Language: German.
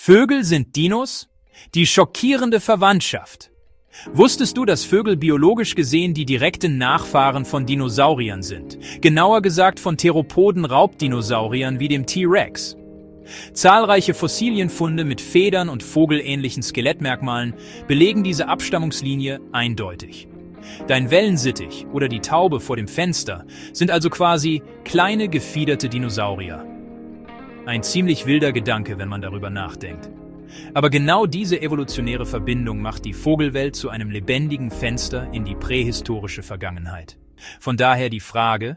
Vögel sind Dinos? Die schockierende Verwandtschaft. Wusstest du, dass Vögel biologisch gesehen die direkten Nachfahren von Dinosauriern sind? Genauer gesagt von Theropoden-Raubdinosauriern wie dem T-Rex. Zahlreiche Fossilienfunde mit Federn und vogelähnlichen Skelettmerkmalen belegen diese Abstammungslinie eindeutig. Dein Wellensittich oder die Taube vor dem Fenster sind also quasi kleine gefiederte Dinosaurier. Ein ziemlich wilder Gedanke, wenn man darüber nachdenkt. Aber genau diese evolutionäre Verbindung macht die Vogelwelt zu einem lebendigen Fenster in die prähistorische Vergangenheit. Von daher die Frage: